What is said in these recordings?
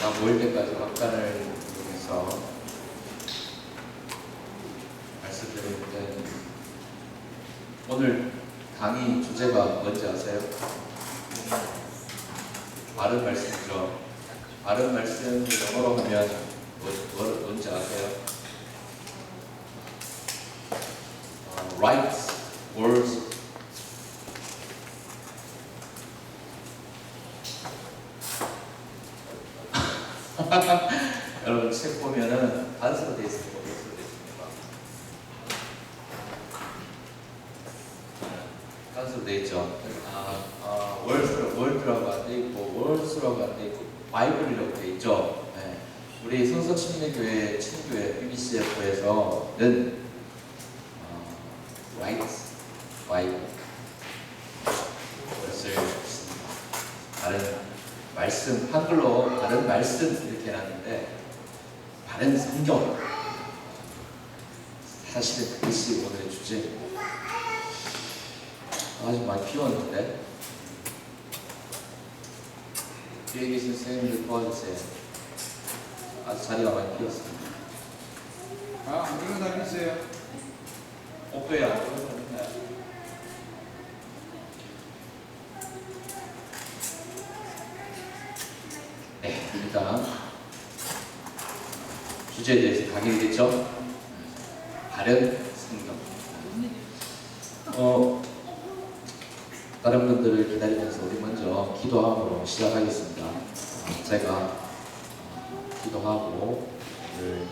다 모일 때까지 막간을 이용해서 말씀드리는데, 오늘 강의 주제가 뭔지 아세요? 바른 말씀이죠. 바른 말씀을 영어로 하면 뭔지 아세요? Right words. 여러분 책 보면은 단서로 되어 있습니다. 단서로 되어 있죠. 월드라고 안 돼 있고, 월스라고 안 돼 있고, 바이블이라고 돼 있죠. 네. 우리 성서 침례교회 친교회 BBCF에서는 right 바이블 것을 바른 말씀, 한글로 바른 말씀 이렇게 해놨는데, 바른 성경, 사실은 그것이 오늘의 주제입니다. 아주 많이 피웠는데, 뒤에 계신 선생님들 도와주세요. 아주 자리가 많이 피었습니다. 안 들은 사람 있어요? 옥도에 안 들은 사람 있나요? 네, 일단 주제에 대해서 가겠죠? 바른 성경. 다른 분들을 기다리면서 우리 먼저 기도함으로 시작하겠습니다. 제가 기도하고 오늘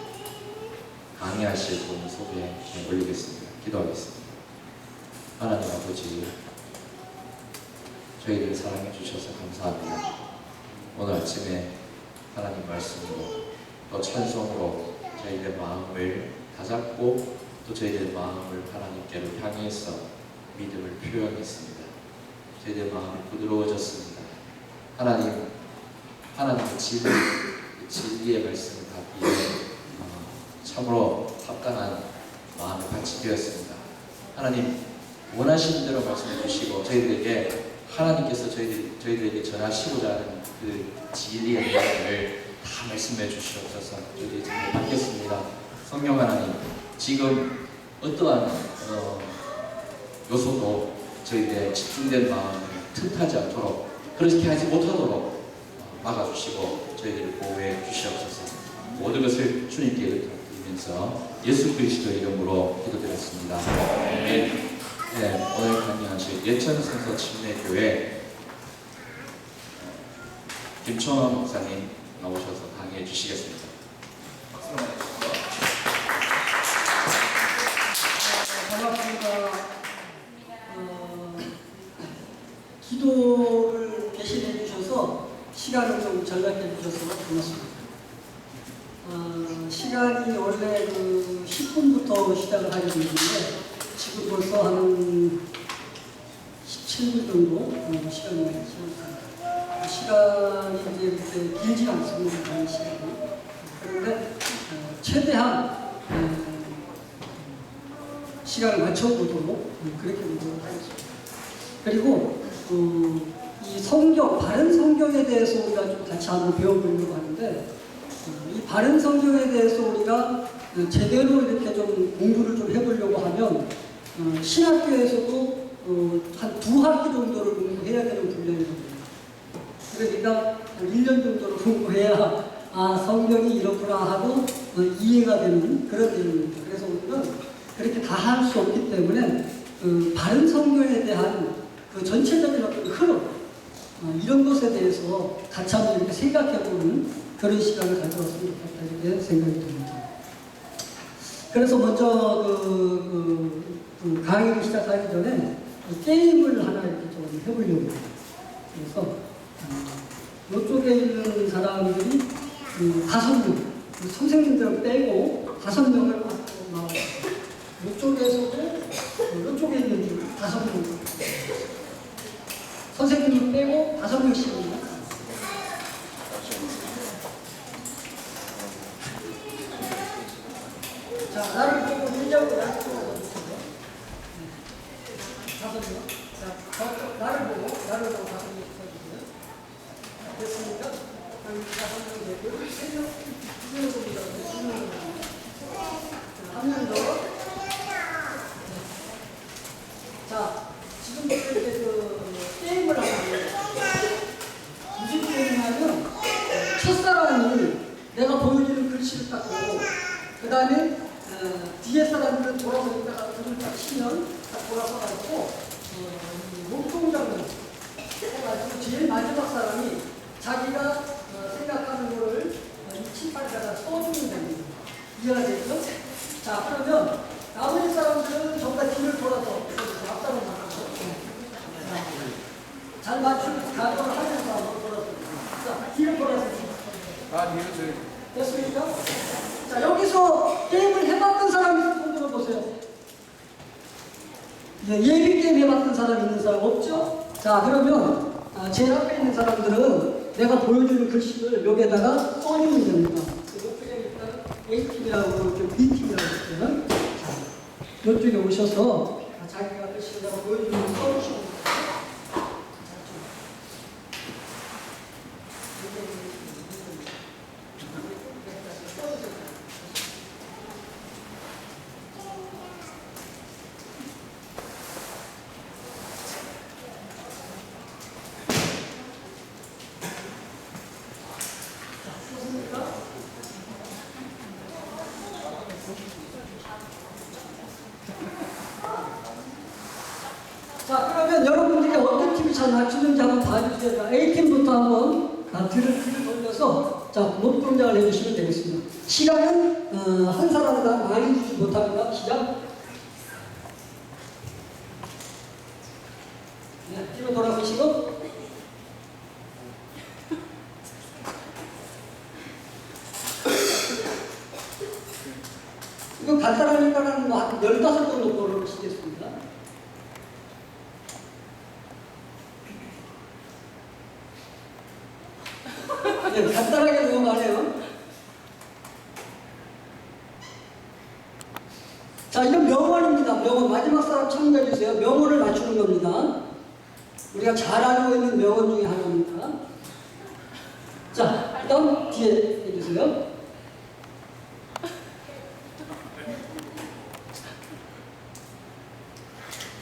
강의하실 분 소개해 올리겠습니다. 기도하겠습니다. 하나님 아버지, 저희를 사랑해 주셔서 감사합니다. 오늘 아침에 하나님 말씀으로 또 찬송으로 저희들의 마음을 다잡고 또 저희들의 마음을 하나님께로 향해서 믿음을 표현했습니다. 저희들의 마음이 부드러워졌습니다. 하나님의 진리의 말씀을 받기에 참으로 합당한 마음을 같이 되었습니다. 하나님, 원하시는 대로 말씀해 주시고 저희들에게 하나님께서 저희들에게 전하시고자 하는 그 진리의 내용을 다 말씀해 주시옵소서. 저희들이 잘 받겠습니다. 성령 하나님, 지금 어떠한 요소도 저희들의 집중된 마음을 틈타지 않도록, 그렇게 하지 못하도록 막아주시고 저희들을 보호해 주시옵소서. 모든 것을 주님께 의탁드리면서 예수 그리스도의 이름으로 기도드렸습니다. 아멘. 네, 오늘 강의하실 예천성서 침례교회 김청원 목사님 나오셔서 강의해 주시겠습니다. 박수로 맞으시죠. 반갑습니다. 기도를 대신해 주셔서 시간을 좀 절약해 주셔서 고맙습니다. 시간이 원래 10분부터 시작을 하게 되는데 지금 벌써 한 17분 정도 시간이 지났습니다. 시간이 이제 이렇게 길지 않습니다. 이 시간이. 그런데 최대한 시간을 맞춰보도록 그렇게 노력을 하겠습니다. 그리고 이 성경, 바른 성경에 대해서 우리가 좀 같이 한번 배워보려고 하는데, 이 바른 성경에 대해서 우리가 제대로 이렇게 좀 공부를 좀 해보려고 하면 신학교에서도 한 2학기 정도를 공부해야 되는 분량이거든요. 그러니까 한 1년 정도를 공부해야 성경이 이렇구나 하고 이해가 되는 그런 내용입니다. 그래서 우리는 그렇게 다 할 수 없기 때문에 바른 성경에 대한 그 전체적인 어떤 흐름, 이런 것에 대해서 같이 한번 이렇게 생각해보는 그런 시간을 가져왔으면 좋겠다 이렇게 생각이 듭니다. 그래서 먼저 강의를 시작하기 전에 게임을 하나 이렇게 좀 해보려고 해요. 그래서 이쪽에 있는 사람들이 5명, 선생님들을 빼고 5명을 나와요. 이쪽에서도 이쪽에 있는 줄 5명, 선생님을 빼고 5명씩입니다. 자, 나를 보고 밀자고 나를 보고 5명. 자, 나를 보고 5명 써주세요. 됐습니까? 한 명 더. 자, 지금부터 이제 게임을 하는 거예요. 무슨 게임이냐면, 첫사람이 내가 보여주는 글씨를 딱 보고, 그 다음에 뒤에 사람들은 돌아서 있다가 글을 딱 치면 딱 돌아서 가지고 목동작을 해가지고 제일 마지막 사람이 자기가 생각하는 거를 이 칠판에다가 써주면 됩니다. 이해가 되죠? 자, 그러면 나머지 사람들은 전부 다 뒤를 돌아서 앞사람 나가서 잘 맞추고 가정을 하면서 한번 돌아서 자, 뒤를 돌아서 뒤로 저희. 됐습니까? 자, 여기서 게임을 해봤던 사람이 손 들어보세요. 예비 게임 해봤던 사람 있는 사람 없죠? 자, 그러면 제일 앞에 있는 사람들은 내가 보여주는 글씨를 여기에다가 써주면 됩니다. 이쪽에 일단 A팀이라고 B팀이라고 있어요. 자, 이쪽에 오셔서 자기가 글씨를 내가 보여주는 걸 써주시면 됩니다. 자, 그러면 여러분들이 어떤 팀이 잘 맞추는지 한번 봐주세요. A팀부터 한번 뒤를 돌려서 자, 높은 동작을 해주시면 되겠습니다. 시간은 한 사람당 많이 주지 못합니다. 시작. 네, 뒤로 돌아보시고 이거 간단하니까는 한 15 정도 걸어보시겠습니다. 네, 간단하게 넘어가네요. 자, 이건 명언입니다. 명언. 마지막 사람 참고해주세요. 명언을 맞추는 겁니다. 우리가 잘 알고 있는 명언 중에 하나입니다. 자, 일단 뒤에 해주세요.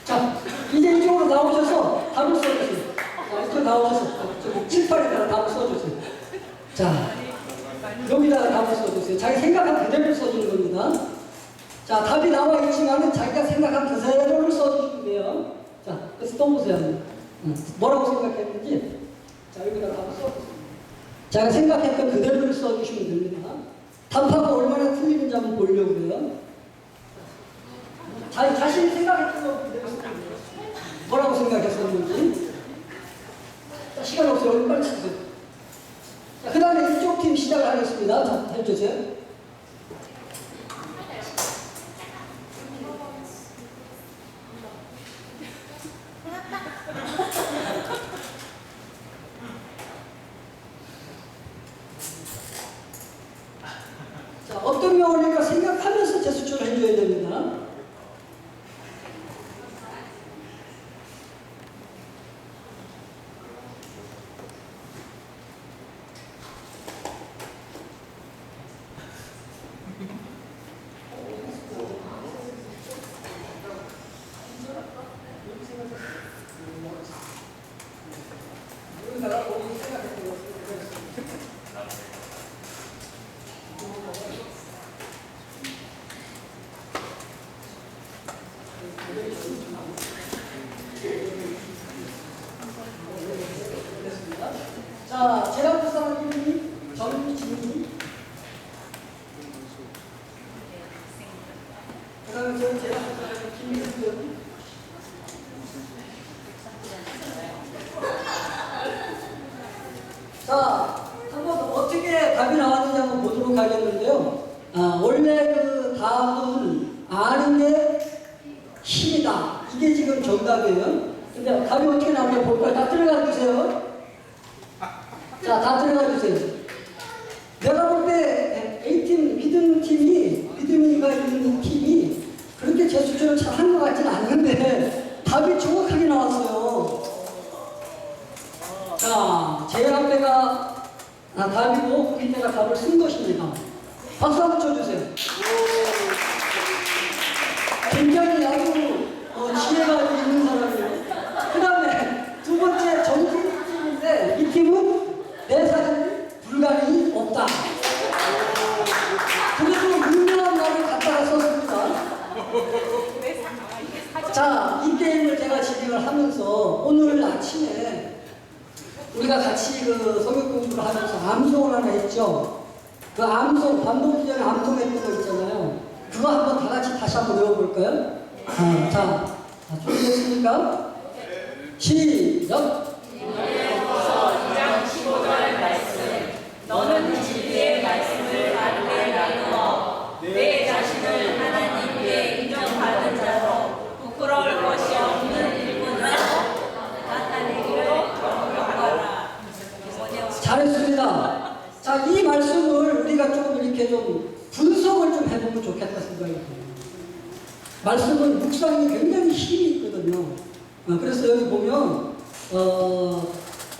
자, 이제 이쪽으로 나오셔서 답을 써주세요. 자, 이쪽 나오셔서 저기 칠판에다가 답을 써주세요. 자, 여기다가 답을 써주세요. 자기 생각한 그대로 써주는 겁니다. 자, 답이 나와 있지만은 자기가 생각한 그대로를 써주시면 돼요. 자, 그래서 또 보세요. 뭐라고 생각했는지. 자, 여기다 답을 써주세요. 자기가 생각했던 그대로를 써주시면 됩니다. 답하고 얼마나 틀리는지 한번 보려고 해요. 자신이 생각했던 거 그대로 써주세요. 뭐라고 생각했었는지. 자, 시간 없어요. 얼른 빨리 쓰세요. 자, 그 다음에 이쪽 팀 시작을 하겠습니다. 자, 해주세요. 자, 어떤 명언일까 생각하면서 제스처를 해줘야 됩니다. 자, 제가 부사한 이름이 정진이. 그 다음에 제가 부사한 김민수. 자, 한번 어떻게 답이 나왔는지 한번 보도록 하겠는데요. 원래 그 답은 아는 게 힘이다. 이게 지금 정답이에요. 근데 답이 어떻게 나오는지 볼까요? 다 들어가 주세요. 자, 다 들어가 주세요. 내가 볼 때 A팀 믿음이가 있는 팀이 그렇게 제스처를 잘 한 것 같지는 않는데 답이 정확하게 나왔어요. 자, 제일 앞에가 답이고 국민대가 답을 쓴 것입니다. 박수 한번 쳐주세요. 굉장히 아주 지혜가 있는 사람이에요. 그 다음에 두 번째 정신팀인데 이 팀은 내 사진이 불가능이 없다. 그래도 유명한 말을 갖다가 썼습니다. 자, 이 게임을 제가 진행을 하면서 오늘 아침에 우리가 같이 그 성역 공부를 하면서 암송을 하나 했죠. 그 암송, 반복기 전에 암송했던 거 있잖아요. 그거 한번 다 같이 다시 한번 외워볼까요? 자, 준비됐습니까? 시작! 너는 진리의 말씀을 바르게 나누어 내 자신을 하나님께 인정받은 자로 부끄러울 것이 없는 일꾼으로 나타내기를 경고하라. 잘했습니다. 자, 이 말씀을 우리가 조금 이렇게 좀 분석을 좀 해보면 좋겠다 생각이 듭니다. 말씀은 묵상이 굉장히 힘이 있거든요. 그래서 여기 보면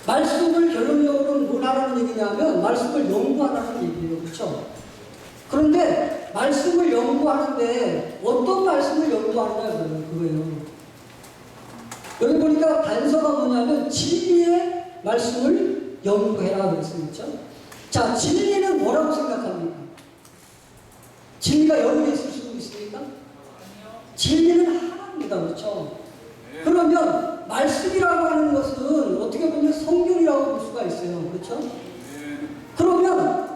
말씀을 결론적으로 뭘 하라는 얘기냐면 말씀을 연구하라는 얘기예요. 그렇죠? 그런데 말씀을 연구하는데 어떤 말씀을 연구하느냐 그거예요. 여기 보니까 단서가 뭐냐면 진리의 말씀을 연구해라 그랬습니다. 자, 진리는 뭐라고 생각합니까? 진리가 여러 개 있을 수도 있습니까? 진리는 하나입니다. 그렇죠? 그러면 말씀이라고 하는 것은 어떻게 보면 성경이라고 볼 수가 있어요. 그렇죠? 그러면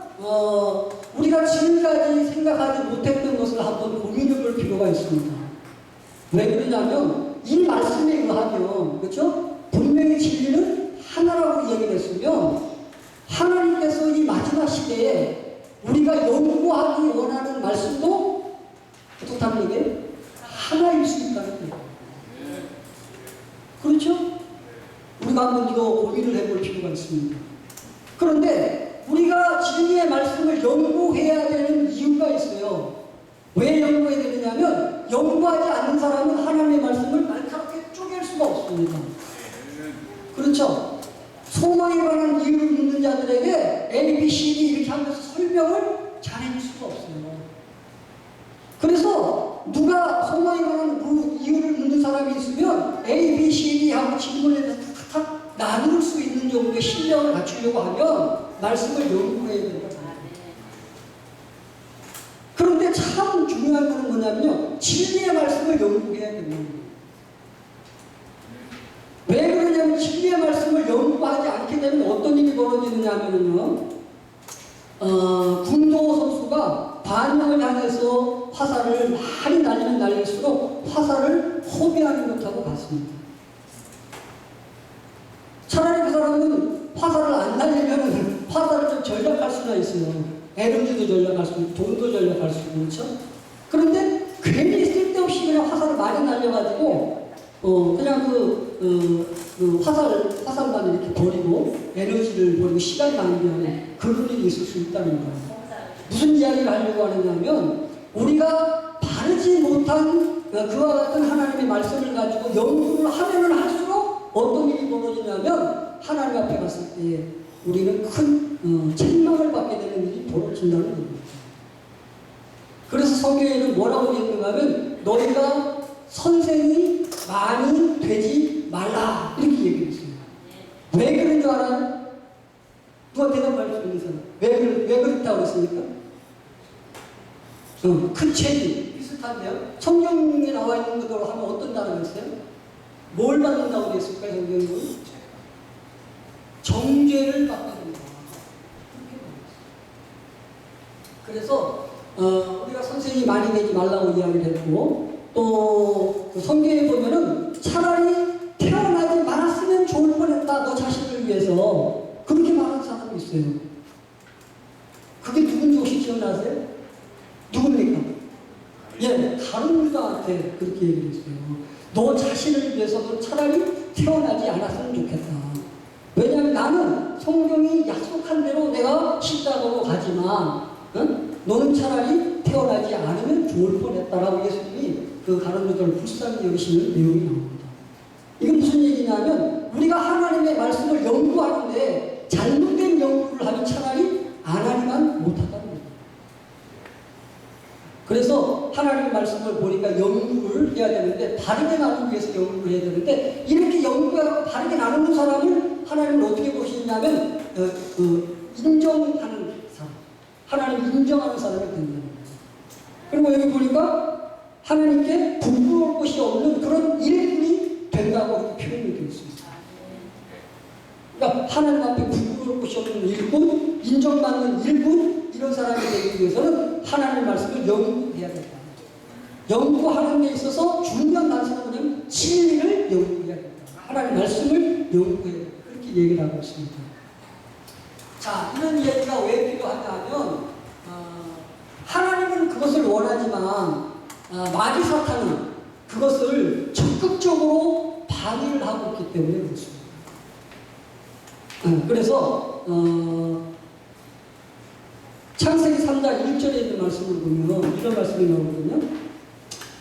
우리가 지금까지 생각하지 못했던 것을 한번 고민해 볼 필요가 있습니다. 왜 그러냐면 이 말씀에 의하면 그렇죠? 분명히 진리는 하나라고 이야기를 했으면 하나님께서 이 마지막 시대에 우리가 연구하기 원하는 말씀도 어떻다는 얘기예요? 하나일 수 있다는 거예요. 그렇죠? 우리가 한번 이거 고민을 해볼 필요가 있습니다. 그런데 우리가 진리의 말씀을 연구해야 되는 이유가 있어요. 왜 연구해야 되느냐면 연구하지 않는 사람은 하나님의 말씀을 날카롭게 쪼갤 수가 없습니다. 그렇죠? 소망에 관한 이유를 묻는 자들에게 A, B, C, D 이렇게 하면서 설명을 잘해줄 수가 없어요. 그래서 누가 소망에 관한 이유를 묻는 사람이 있으면 A, B, C, D 하고 질문에 대해서 탁탁 나눌 수 있는 정도의 실력을 갖추려고 하면 말씀을 연구해야 된다. 그런데 참 중요한 것은 뭐냐면요. 진리의 말씀을 연구해야 됩니다. 왜 그러냐면 진리의 말씀을 연구하지 않게 되면 어떤 일이 벌어지느냐면요. 군도 선수가 반역을 향해서 화살을 많이 날리면 날릴수록 화살을 허비하는 것하고 같습니다. 차라리 그 사람은 화살을 안 날리면 화살을 좀 절약할 수가 있어요. 에너지도 절약할 수 있고 돈도 절약할 수 있고 그렇죠? 그런데 괜히 쓸데없이 그냥 화살을 많이 날려가지고 그냥 그 화살만 이렇게 버리고 에너지를 버리고 시간 낭비하는 그런 일이 있을 수 있다는 거예요. 무슨 이야기를 하려고 하느냐면 우리가 바르지 못한 그와 같은 하나님의 말씀을 가지고 연구를 하면은 할수록 어떤 일이 벌어지냐면 하나님 앞에 갔을 때 우리는 큰 책망을 받게 되는 일이 벌어진다는 겁니다. 그래서 성경에는 뭐라고 되어 있는가 하면 너희가 선생이 많이 되지 말라 이렇게 얘기했어요. 왜 그런 줄 알아요? 누가 대답할 수 있는 사람? 왜 그렇다고 했습니까? 큰 책이 비슷한데요. 성경에 나와 있는 것으로 하면 어떤 단어가 있어요? 뭘 받는다고 했을까요? 성경은 정죄를 받게 된다. 그래서 우리가 선생이 많이 되지 말라고 이야기를 했고 또 성경에 보면은 차라리 태어나지 말았으면 좋을 뻔했다 너 자신을 위해서 그렇게 말하는 사람이 있어요. 그게 누군지 혹시 기억나세요? 누굽니까? 예, 다른 유다한테 그렇게 얘기를 했어요. 너 자신을 위해서도 차라리 태어나지 않았으면 좋겠다. 왜냐하면 나는 성경이 약속한 대로 내가 십자가로 가지만 너는 차라리 태어나지 않으면 좋을 뻔했다라고 예수님이 그 가룟 유다를 불쌍히 여기시는 내용이 나옵니다. 이건 무슨 얘기냐면 우리가 하나님의 말씀을 연구하는데 잘못된 연구를 하면 차라리 우리가 연구를 해야 되는데, 바르게 나누기 위해서 연구를 해야 되는데, 이렇게 연구하고 바르게 나누는 사람을 하나님은 어떻게 보시냐면 인정하는 사람, 하나님 인정하는 사람이 된다는 거예요. 그리고 여기 보니까 하나님께 부끄러울 것이 없는 그런 일꾼이 된다고 이렇게 표현이 되어 있습니다. 그러니까 하나님 앞에 부끄러울 것이 없는 일꾼, 인정받는 일꾼, 이런 사람이 되기 위해서는 하나님의 말씀을 연구해야 된다. 연구하는 데 있어서 중요한 단서는 뭐냐면 진리를 연구해야 된다. 하나님의 말씀을 연구해야 된다. 그렇게 얘기를 하고 있습니다. 자, 이런 얘기가 왜 필요하냐 하면 하나님은 그것을 원하지만 마귀 사탄은 그것을 적극적으로 방해를 하고 있기 때문에 그렇습니다. 그래서 창세기 3장 1절에 있는 말씀을 보면 이런 말씀이 나오거든요.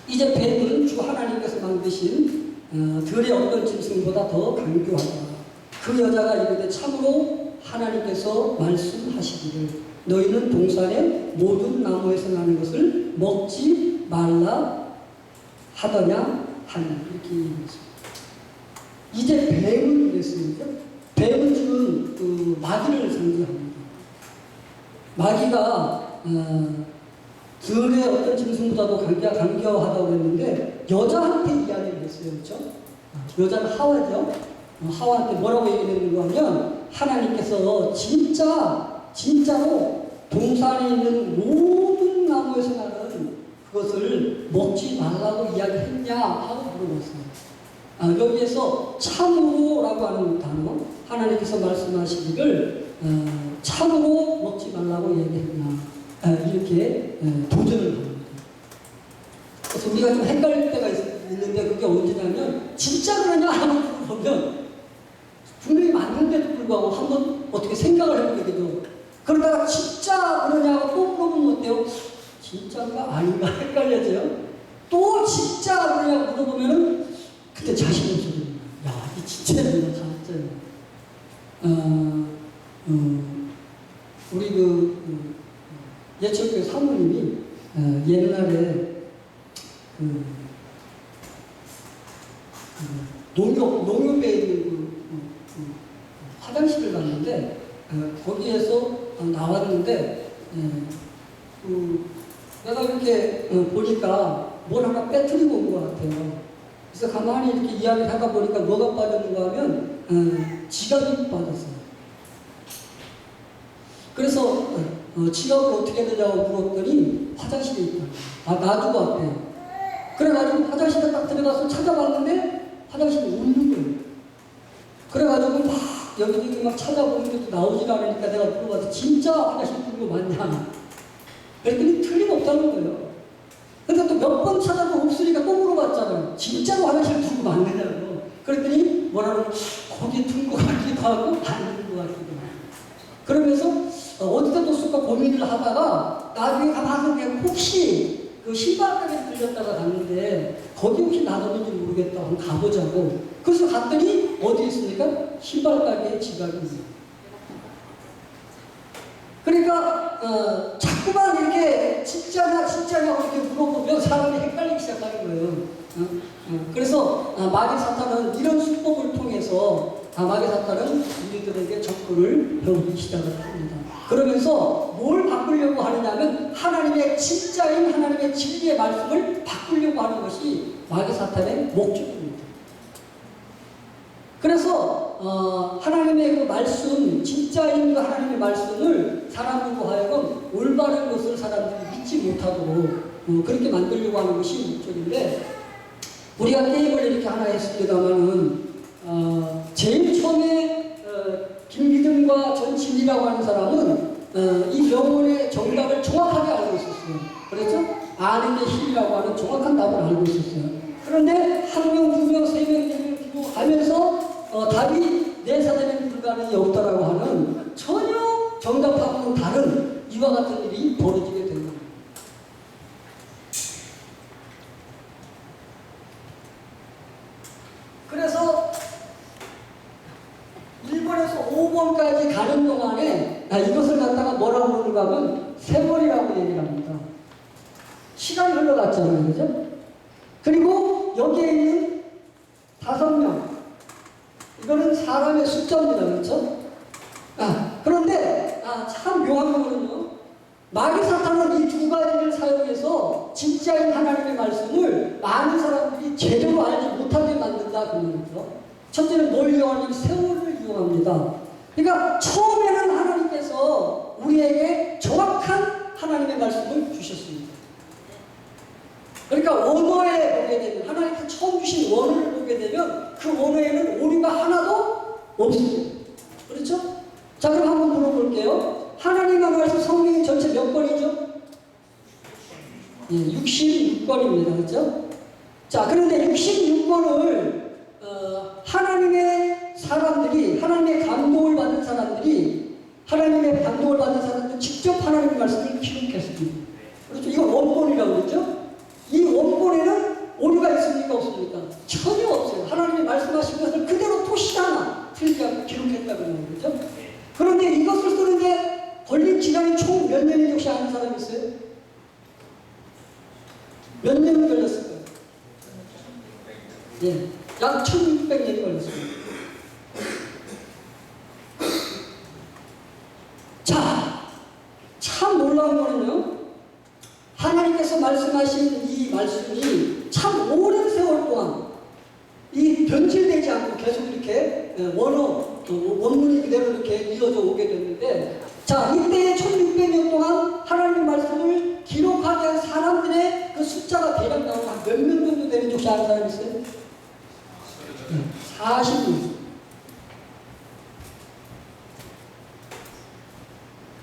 이제 뱀은 주 하나님께서 만드신 들의 어떤 짐승보다 더 강교하다. 그 여자가 이르되 참으로 하나님께서 말씀하시기를 너희는 동산의 모든 나무에서 나는 것을 먹지 말라 하더냐 하니, 이렇게 얘기했습니다. 이제 뱀은 그랬습니다. 뱀은 지금 그 마귀를 상징합니다. 마귀가 들의 어떤 짐승보다도 강교하다고 했는데 여자한테 이야기를 했어요. 그렇죠? 여자는 하와죠. 하와한테 뭐라고 얘기했는가 하면 하나님께서 진짜로 동산에 있는 모든 나무에서 나는 그것을 먹지 말라고 이야기했냐 하고 물어봤어요. 여기에서 참으로라고 하는 단어, 하나님께서 말씀하시기를 참으로 먹지 말라고 얘기했냐, 이렇게 도전을 합니다. 그래서 우리가 좀 헷갈릴 때가 있는데 그게 언제냐면 진짜 그러냐 하는 걸 보면 분명히 맞는데도 불구하고 한번 어떻게 생각을 해보게 되죠. 그러다가 진짜 그러냐고 또 물어보면 어때요? 진짜인가 아닌가 헷갈려져요. 또 진짜 그러냐고 물어보면은 그때 자신의 소리입니다. 야, 이 진짜야, 가짜야. 우리 예철교회 사모님이 옛날에 농협에 있는 화장실을 갔는데 거기에서 나왔는데 내가 이렇게 보니까 뭘 하나 빼뜨리고 온 것 같아요. 그래서 가만히 이렇게 이야기를 하다 보니까 뭐가 빠졌는가 하면 지갑이 빠졌어요. 그래서 지갑을 어떻게 해야 되냐고 물었더니 화장실에 있다. 놔두고 왔대요. 그래가지고 화장실에 딱 들어가서 찾아봤는데 화장실이 없는 거예요. 그래가지고 막 여기저기 막 찾아보는데도 나오질 않으니까 내가 물어봐서 진짜 화장실 두고 맞냐? 그랬더니 틀림없다는 거예요. 근데 또 몇 번 찾아도 없으니까 또 물어봤잖아요. 진짜로 화장실 두고 맞느냐고. 그랬더니 뭐라고 거기 둔 것 같기도 하고 안 둔 것 같기도 하고. 그러면서 어디다 뒀을까 고민을 하다가 나중에 가봐서 그냥 혹시 그 신발가게 들렸다가 갔는데 거기 혹시 놔뒀는지 모르겠다. 한번 가보자고. 그래서 갔더니 어디 있습니까? 신발가게에 지갑이 있어요. 그러니까 자꾸만 이렇게 진짜냐 이렇게 물어보면 사람이 헷갈리기 시작하는 거예요. 그래서 마귀 사탄은 이런 수법을 통해서 마귀 사탄은 우리들에게 접근을 해오기 시작을 합니다. 그러면서 뭘 바꾸려고 하느냐면 하나님의 진짜인 하나님의 진리의 말씀을 바꾸려고 하는 것이 마귀 사탄의 목적입니다. 그래서 하나님의 그 말씀, 진짜인 그 하나님의 말씀을 사람들로 하여금 올바른 것을 사람들이 믿지 못하도록 그렇게 만들려고 하는 것이 목적인데, 우리가 게임을 이렇게 하나 했습니다만은 제일 처음에 김기등과 전진이라고 하는 사람은 이 명언의 정답을 정확하게 알고 있었어요. 그렇죠? 아는 게 힘이라고 하는 정확한 답을 알고 있었어요. 그런데 한 명, 두 명, 세 명, 네 명 두고 가면서 답이 내 사전에 불가능이 없다라고 하는 전혀 정답하고는 다른 이와 같은 일이 벌어지게 됩니다. 그래서 1번에서 5번까지 가는 동안에 이것을 갖다가 뭐라고 부르는가 하면 세월이라고 얘기를 합니다. 시간이 흘러갔잖아요. 그죠? 그리고 여기에 있는 5명. 이거는 사람의 숫자입니다. 그렇죠? 그런데 참 묘한 거는요. 마귀 사탄은 이 두 가지를 사용해서 진짜인 하나님의 말씀을 많은 사람들이 제대로 알지 못하게 만든다 그러는 거죠. 첫째는 뭘 이용하냐면 세월을 이용합니다. 그러니까 처음에는 하나님께서 우리에게 정확한 하나님의 말씀을 주셨습니다. 그러니까 원어에 보게 되면 하나님께서 처음 주신 원어를 보게 되면 그 원어에는 오류가 하나도 없습니다. 그렇죠? 자, 그럼 한번 물어볼게요. 하나님의 말씀 성경이 전체 몇 권이죠? 66권입니다. 그렇죠? 자, 그런데 66권을 하나님의 사람들이, 하나님의 감동을 받은 사람들이, 하나님의 감동을 받은 사람들은 직접 하나님의 말씀을 기록했습니다. 그렇죠? 이걸 원본이라고 그러죠? 이 원본에는 오류가 있습니까? 없습니까? 전혀 없어요. 하나님이 말씀하신 것을 그대로 토시 하나 틀리지 않고 기록했다고 하는 거죠. 그런데 이것을 쓰는데 걸린 기간이 총 몇 년이 혹시 아는 사람 있어요? 몇 년이 걸렸을까요? 예, 약 1600년이 걸렸습니다. 자, 참 놀라운 거는요. 하나님께서 말씀하신 이 말씀이 참 오랜 세월 동안 이 변질되지 않고 계속 이렇게 원문이 그대로 이렇게 이어져 오게 됐는데, 자, 이때 1600년 동안 하나님 말씀을 기록하게 한 사람들의 그 숫자가 대략 나오면 한 몇 명 정도 되는 혹시 아는 사람 있어요? 40명.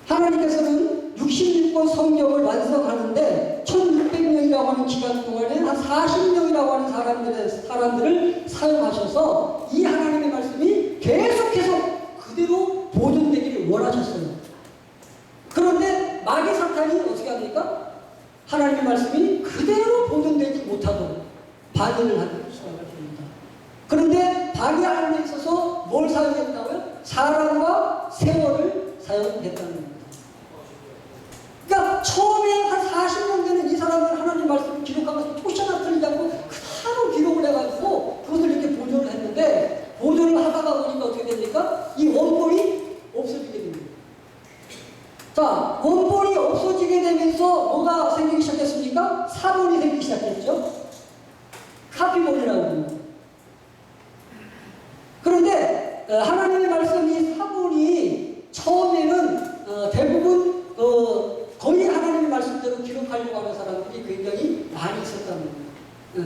하나님께서는 66권 성경을 완성하는데 1600명이라고 하는 기간 동안에 한 40명이라고 하는 사람들을 사용하셔서 이 하나님의 말씀이 계속해서 그대로 보존되기를 원하셨어요. 그런데 마귀 사탄이 어떻게 합니까? 하나님의 말씀이 그대로 보존되지 못하도록 반응을 하는 시작을 합니다. 그런데 방해하는 데 있어서 뭘 사용했다고요? 사람과 세월을 사용했다는 겁니다. 그러니까 처음에 한 40년 되는 이 사람들 하나님 말씀을 기록하면서 토시 하나 틀리지 않고 그대로 기록을 해가지고 그것을 이렇게 보존을 했는데, 보존을 하다가 보니까 어떻게 됩니까? 이 원본이 없어지게 됩니다. 자, 원본이 없어지게 되면서 뭐가 생기기 시작했습니까? 사본이 생기기 시작했죠. 카피본이라고 합니다. 그런데 하나님의 말씀 이 사본이 처음에는 대부분 거의 하나님의 말씀대로 기록하려고 하는 사람들이 굉장히 많이 있었다는 겁니다.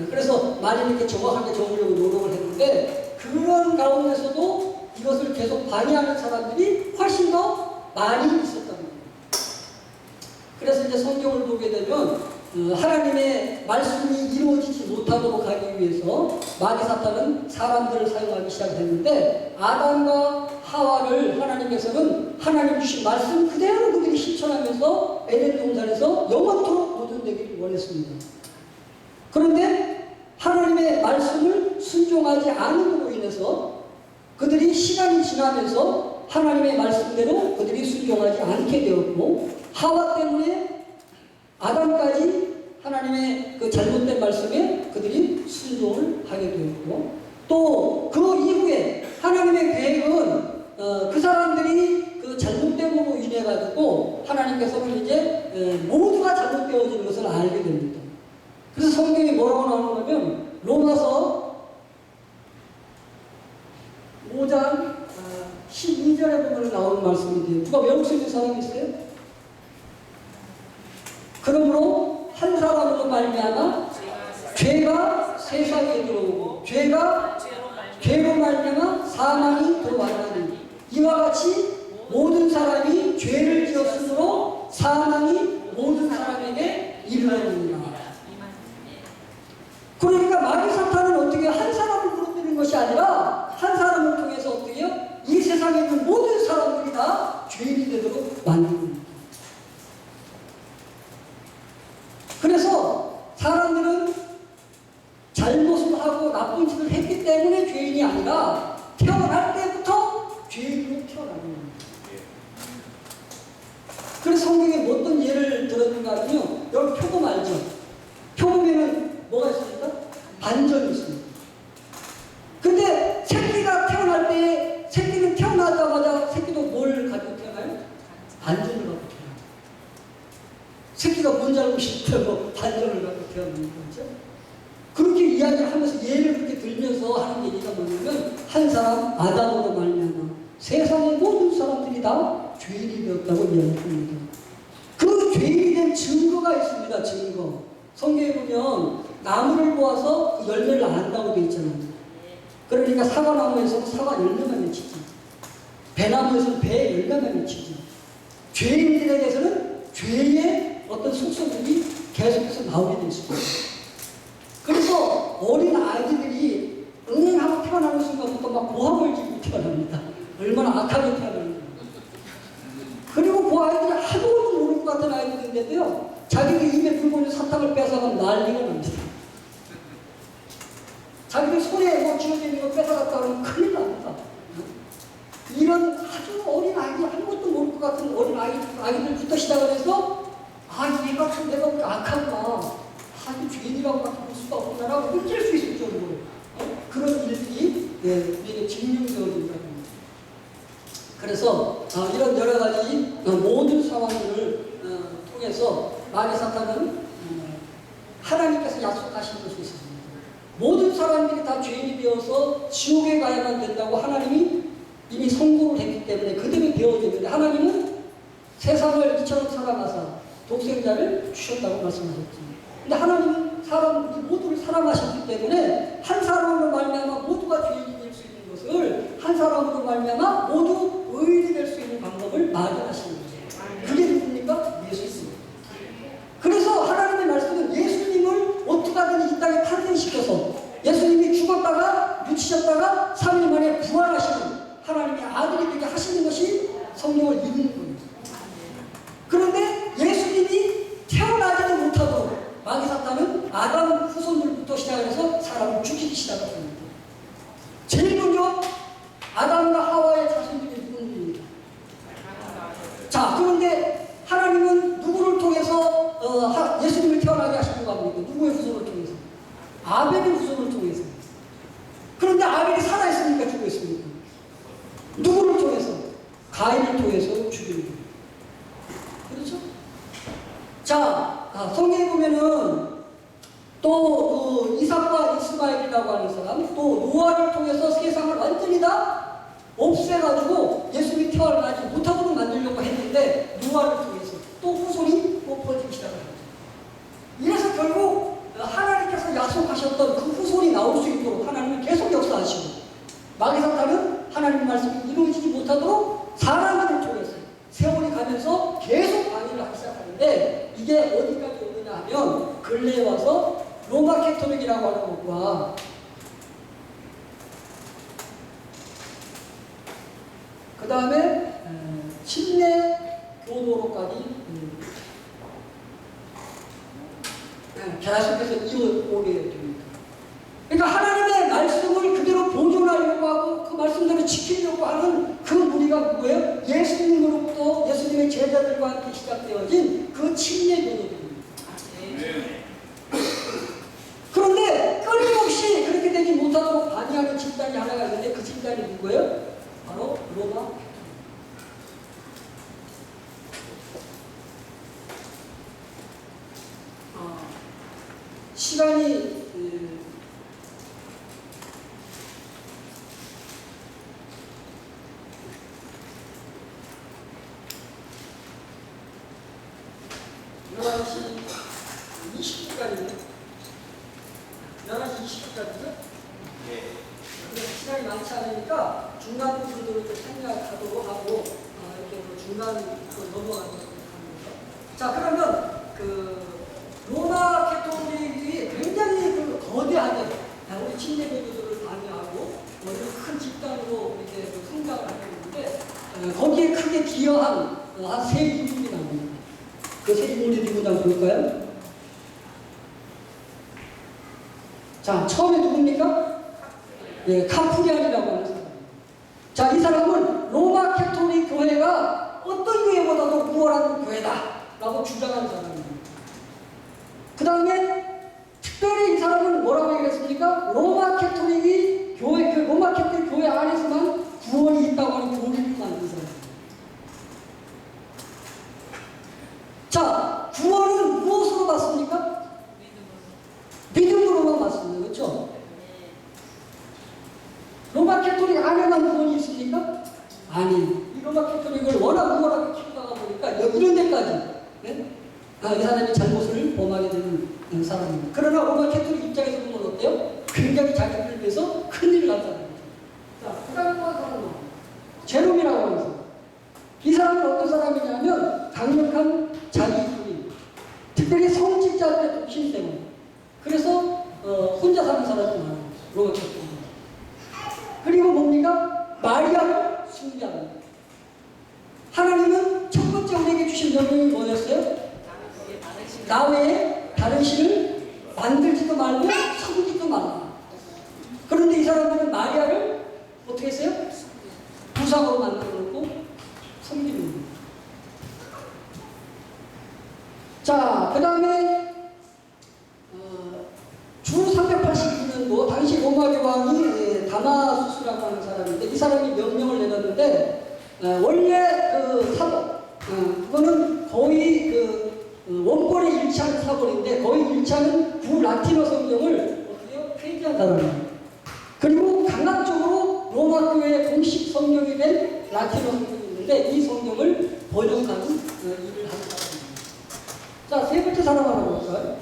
그래서 많이 이렇게 정확하게 적으려고 노력을 했는데, 그런 가운데서도 이것을 계속 방해하는 사람들이 훨씬 더 많이 있었다는 겁니다. 그래서 이제 성경을 보게 되면 하나님의 말씀이 이루어지지 못하도록 하기 위해서 마귀 사탄은 사람들을 사용하기 시작했는데, 아담과 하와를 하나님께서는 하나님 주신 말씀 그대로 그들이 실천하면서 에덴 동산에서 영원토록 보존되기를 원했습니다. 그런데 하나님의 말씀을 순종하지 않음으로 인해서 그들이 시간이 지나면서 하나님의 말씀대로 그들이 순종하지 않게 되었고, 하와 때문에 아담까지 하나님의 그 잘못된 말씀에 그들이 순종을 하게 되었고, 또 그 이후에 하나님의 계획은 그 사람들이 그 잘못됨으로 인해 가지고 하나님께서는 이제 모두가 잘못되어지는 것을 알게 됩니다. 그래서 성경이 뭐라고 나오냐면 로마서 5장 12절에 보면 나오는 말씀인데요. 누가 외울 수 있는 사람이 있어요? 그러므로 한 사람으로 말미암아 죄가 세상에 들어오고 죄가 죄로 말미암아 사망이 들어왔나니, 이와 같이 모든 사람이 죄를 지었으므로 사망이 모든 사람에게 이르렀느니라. 그러니까 마귀 사탄은 어떻게 한 사람을 무너뜨리는 것이 아니라 한 사람을 통해서 어떻게 해요? 이 세상에 있는 모든 사람들이 다 죄인이 되도록 만드는 겁니다. 그래서 사람들은 잘못을 하고 나쁜 짓을 했기 때문에 죄인이 아니라 태어날 때부터 죄인으로 태어나는 겁니다. 그래서 성경에 어떤 예를 들었는가 하면요, 여러분 표범 알죠? 표범에는 뭐가 있습니까? 반전이 있습니다. 근데 새끼가 태어날 때 새끼는 태어나자마자 새끼도 뭘 가지고 태어나요? 반전을 갖고 태어나요. 새끼가 뭔 잘못이 있다고 반전을 갖고 태어나는 거죠. 그렇게 이야기를 하면서 예를 그렇게 들면서 하는 얘기가 뭐냐면 한 사람 아담으로 말미암아 세상의 모든 사람들이 다 죄인이 되었다고 이야기합니다. 그 죄인이 된 증거가 있습니다. 증거. 성경에 보면 나무를 보아서 그 열매를 안다고 되어 있잖아요. 그러니까 사과나무에서는 사과 열매만 맺히지, 배나무에서는 배 열매만 맺히지, 죄인들에게서는 죄의 어떤 속성들이 계속해서 나오게 될 수가 있어요. 그래서 어린 아이들이 하고 태어나는 순간부터 막 고함을 지르고 태어납니다. 얼마나 악하게 태어나는지. 그리고 그 아이들이 아무것도 모를 것 같은 아이들인데도요, 자기들 입에 물고 있는 사탕을 뺏어가면 난리가 납니다. 자기들 손에 뭐 쥐어져 있는 거 뺏어갔다 그러면 큰일 납니다. 이런 아주 어린 아이들, 아무것도 모를 것 같은 어린 아이들부터 시작을 해서 얘가 참 내가 악하구나, 이 죄인이라고 볼 수가 없구나라고 느낄 수 있을 정도로 그런 일들이 우리에게 증명되어진다는 겁니다. 그래서 이런 여러 가지 모든 상황들을 통해서 마귀 사탄은 하나님께서 약속하신 것이 있습니다. 모든 사람들이 다 죄인이 되어서 지옥에 가야만 된다고 하나님이 이미 선고를 했기 때문에 그들이 배워졌는데, 하나님은 세상을 이처럼 사랑하사 독생자를 주셨다고 말씀하셨습니다. 근데 하나님은 사람 모두를 사랑하셨기 때문에 한 사람으로 말미암아 모두가 죄인이 될 수 있는 것을, 한 사람으로 말미암아 모두 의인이 될 수 있는 방법을 마련하시는 거예요. 그게 누굽니까? 예수입니다. 그래서 하나님의 말씀은 예수님을 어떻게 하든지 이 땅에 탄생시켜서 예수님이 죽었다가 묻히셨다가 3일 만에 부활하시는 하나님의 아들이 되게 하시는 것이 성령을 믿는 겁니다. 그런데 예수님이 태어나지도 못하도록 마귀 사탄은 아담 후손들부터 시작해서 사람을 죽이기 시작합니다. 제일 먼저 아담과 하와의 자손들이 누구입니까? 자, 그런데 하나님은 누구를 통해서 예수님을 태어나게 하시는 겁니까? 누구의 후손을 통해서? 아벨의 후손을 통해서. 그런데 아벨이 살아있습니까? 죽어있습니까? 누구를 통해서? 가인을 통해서 죽이는 거예요. 그렇죠? 자, 성경에 보면은 또 이삭과 이스마엘이라고 하는 사람, 또 노아를 통해서 세상을 완전히 다 없애가지고 예수님이 태어나지 못하도록 만들려고 했는데, 노아를 통해서 또 후손이 퍼지기 시작합니다. 이래서 결국 하나님께서 약속하셨던 그 후손이 나올 수 있도록 하나님은 계속 역사하시고, 마귀 사탄은 하나님 말씀이 이루어지지 못하도록 사람들을 통해서 세월이 가면서 계속 방해를 하기 시작하는데, 이게 어디까지 오느냐 하면 근래에 와서 로마 캐토릭이라고 하는 것과 그 다음에 침례 교도로까지 계속해서 이어오게 됩니다. 그러니까 하나님의 말씀을 그대로 보존하려고 하고 그 말씀대로 지키려고 하는 그 무리가 누구예요? 예수님으로부터 예수님의 제자들과 함께 시작되어진 그 침례 교도들입니다. 그런데 끊임없이 그렇게 되지 못하도록 반대하는 집단이 하나가 있는데, 그 집단이 누구예요? 바로 로마. 시간이 (11시 20분까지네) 11시 20분까지죠? 그래서 시간이 많지 않으니까 중간 부분들을 좀 생략하도록 하고 이렇게 중간 넘어가도록 합니다. 자, 그러면 로마 캐토릭이 굉장히 거대하게 우리 침례교도들을 방해하고 큰 집단으로 이렇게 성장을 하고 있는데, 거기에 크게 기여한 한 세 인물이 나옵니다. 그 세 인물이 누구나 볼까요? 자, 처음에 누굽니까? 카프리안이라고 하는 사람. 자, 이 사람은 로마 캐토릭 교회가 어떤 교회보다도 우월한 교회다라고 주장하는 사람입니다. 그 다음에 특별히 이 사람은 뭐라고 얘기했습니까? 있습니까? 로마 캐토릭이 교회, 그 로마 캐토릭 교회 안에서만 구원이 있다고 하는 교리를 만든 사람입니다. 자, 구원은 무엇으로 받습니까? 믿음으로만 받습니다. 그렇죠? 로마 캐토릭 안에만 구원이 있습니까? 아니, 이 로마 캐토릭을 워낙 우월하게 키우다가 보니까 이런 데까지, 네? 이 사람이 잘못을 범하게 되는 사람입니다. 그러나 로마 캐토릭 입장에서 보면 어때요? 굉장히 자기를 위해서 큰일을 한 사람입니다. 자, 그 다음에 또 한 사람은 제롬이라고 하는 사람. 이 사람은 어떤 사람이냐면 강력한 자기주의, 특별히 성직자들의 독신 때문에. 그래서 혼자 사는 사람이 많아요. 로마 캐토릭. 그리고 뭡니까? 마리아를 숭배합니다. 하나님은 첫 번째 우리에게 주신 명령이 뭐였어요? 나 외에 다른 신을 만들지도 말고 섬기지도 말라. 그런데 이 사람들은 마리아를 어떻게 했어요? 부상으로 만들어 놓고 섬기는 거예요. 자, 그 다음에 주 382년도 당시 로마 교황이 다마수스라고 하는 사람인데 이 사람이 명령을 내렸는데 원래 그 사본 그거는 거의 원본에 일치하는 사본인데 거의 일치하는 구라틴어 성경을 어떻게 폐지한 사람입니다. 그리고 강압적으로 로마 교회의 공식 성경이 된 라틴어 성경이 있는데 이 성경을 번역하는 일을 하는 사람입니다. 자, 세 번째 사람 하나 볼까요?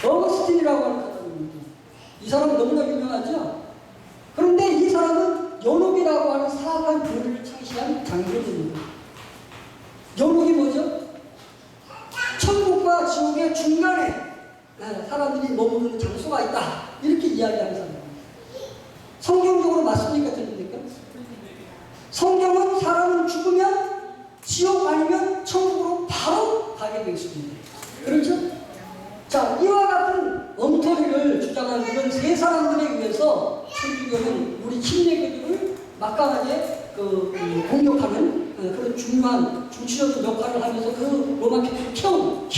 어거스틴이라고 하는 사람입니다. 이 사람은 너무나 유명하죠? 그런데 이 사람은 연옥이라고 하는 사악한 교리를 창시한 장교입니다. 연옥이 뭐죠? 천국과 지옥의 중간에 사람들이 머무르는 장소가 있다. 이렇게 이야기하는 사람입니다. 성경적으로 맞습니까? 틀립니까? 성경은 사람은 죽으면 지옥 아니면 천국으로 바로 가게 되어 있습니다. 그렇죠? 자, 이와 같은 엉터리를 주장하는 이런 세 사람들에 의해서 천주교는 우리 침례교들을 막강하게 공격하는 그런 중요한 중추적인 역할을 하면서 그 로마 교회를 키운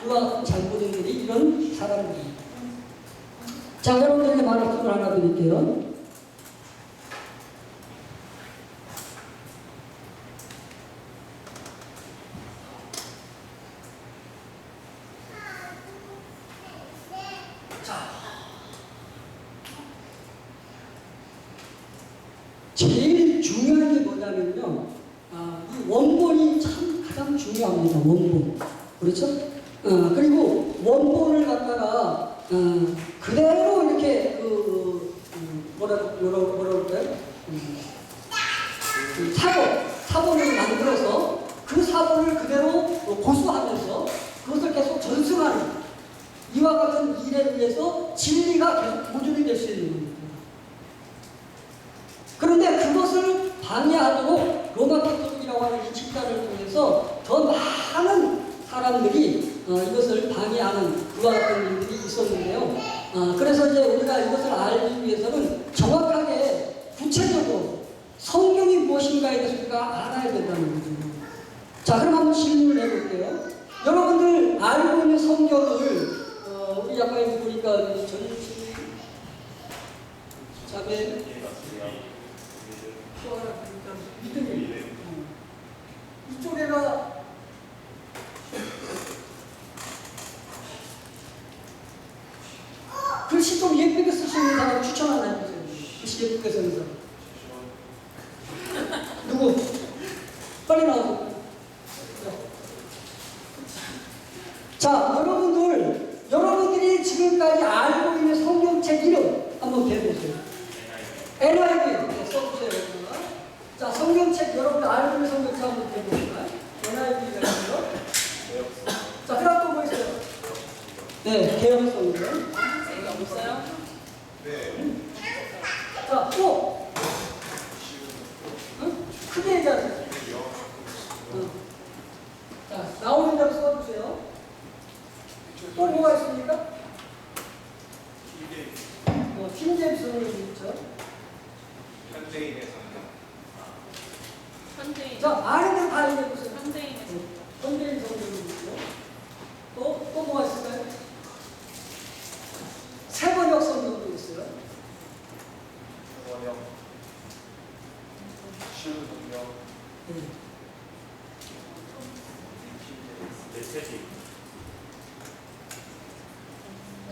그와 같은 잘못들이 이런 사람들입니다. 자, 여러분들에게 말씀을 하나 드릴게요. 제일 중요한 게 뭐냐면요. 이 원본이 참 가장 중요합니다. 원본. 그렇죠? 그리고 원본을 갖다가 그대로 이렇게 뭐라 그럴까요? 사본을 만들어서 그 사본을 그대로 고수하면서 그것을 계속 전승하는 이와 같은 일에 의해서 진리가 계속 보존이 될 수 있는 겁니다. 그런데 그것을 방해하도록 로마 캐토릭이라고 하는 이 집단을 통해서 더 많은 사람들이 이것을 방해하는 그와 같은 일들이 있었는데요. 그래서 이제 우리가 이것을 알기 위해서는 정확하게 구체적으로 성경이 무엇인가에 대해서 우리가 알아야 된다는 거죠. 자, 그럼 한번 질문을 해볼게요. 여러분들 알고 있는 성경을 우리 아까 여기 보니까 전시 자매 믿음이 이쪽에가 글씨 좀 예쁘게 쓰시는 사람 추천 하나 해주세요. 글씨 예쁘게 쓰는 사람 누구? 빨리 나와서. 자, 여러분들이 지금까지 알고 있는 성경책 이름 한번 대보세요. NIV 써주세요. 자, 성경책 여러분들 알고 있는 성경책 한번 대보실까요? NIV가 있어요. 자, 그 다음 또 뭐 있어요? 네, 개혁 성경. 없어요? 네. 자, 또 크게 얘기하세요. 자, 나오는 대로 써주세요. 또 뭐가 있습니까? 킹제임스 성경이 있죠. 현대인의 성경. 현대인. 자, 아는 대로 다 얘기해보세요. 현대인의 현대인 성경이 있죠. 또 뭐가 있을까요? 세번역 성경.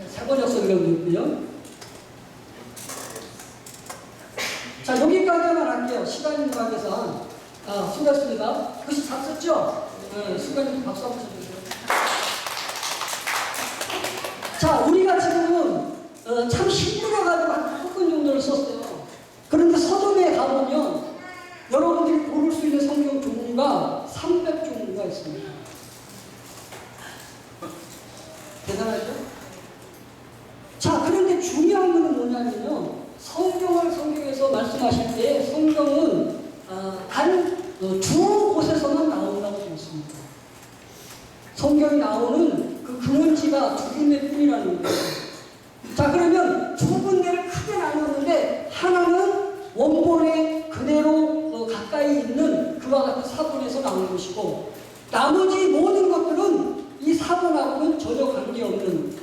세번역 성경이고요. 자, 여기까지만 할게요. 시간이 관계상. 수고했습니다. 글씨 잘 썼죠? 네, 수고했는데 박수 한번 쳐주세요. 자, 우리가 지금은 참 힘들어가지고 한 8분 정도를 썼어요. 그런데 서점에 가보면 여러분들이 고를 수 있는 성경 종류가 300종류가 있습니다. 대단하죠? 자, 그런데 중요한 것은 뭐냐면요. 성경에서 말씀하실 때 성경은 단 두 곳에서만 나온다고 되어 있습니다. 성경이 나오는 그 근원지가 두 군데 뿐이라는 거예요. 자, 그러면 두 군데를 크게 나눴는데 하나는 원본에 그대로 가까이 있는 그와 같은 사본에서 나온 것이고 나머지 모든 것들은 이 사본하고는 전혀 관계없는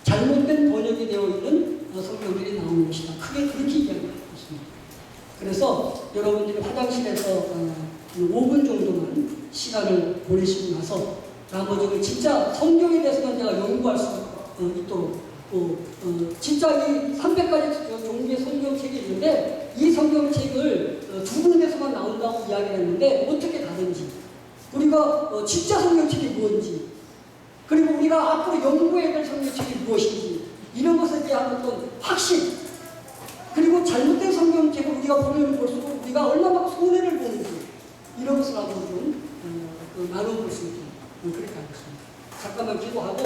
잘못된 번역이 되어 있는 성경들이 나오는 것이다. 크게 그렇게 이야기하고 있습니다. 그래서 여러분들이 화장실에서 5분 정도만 시간을 보내시고 나서 나머지는 진짜 성경에 대해서만 제가 연구할 수 있도록 진짜 이 300가지 종류의 성경책이 있는데 이 성경책을 두 군데서만 나온다고 이야기를 했는데 어떻게 다른지 우리가 진짜 성경책이 무엇인지 그리고 우리가 앞으로 연구해야 될 성경책이 무엇인지 이런 것에 대한 어떤 확신 그리고 잘못된 성경책을 우리가 보면 볼수록 우리가 얼마나 손해를 보는지 이런 것을 한번 좀 나눠볼 수 있게 그렇게 하겠습니다. 잠깐만 기도하고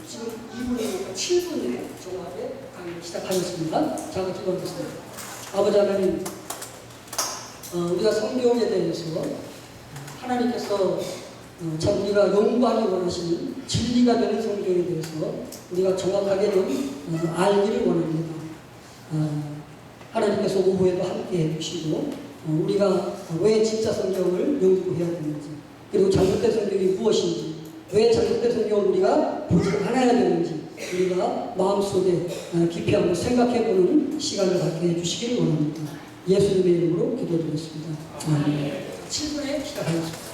지금 2분이니까 7분에 종합에 강의 시작하겠습니다. 제가 기도하겠습니다. 아버지 하나님 우리가 성경에 대해서 하나님께서 참 우리가 연구하기 원하시는 진리가 되는 성경에 대해서 우리가 정확하게 좀 알기를 원합니다. 하나님께서 오후에도 함께 해주시고 우리가 왜 진짜 성경을 연구해야 되는지 그리고 잘못된 성경이 무엇인지 왜 잘못된 성경을 우리가 보지 않아야 되는지 우리가 마음속에 깊이 한번 생각해보는 시간을 갖게 해주시기를 원합니다. 예수님의 이름으로 기도드리겠습니다. 7분에 시작하겠습니다.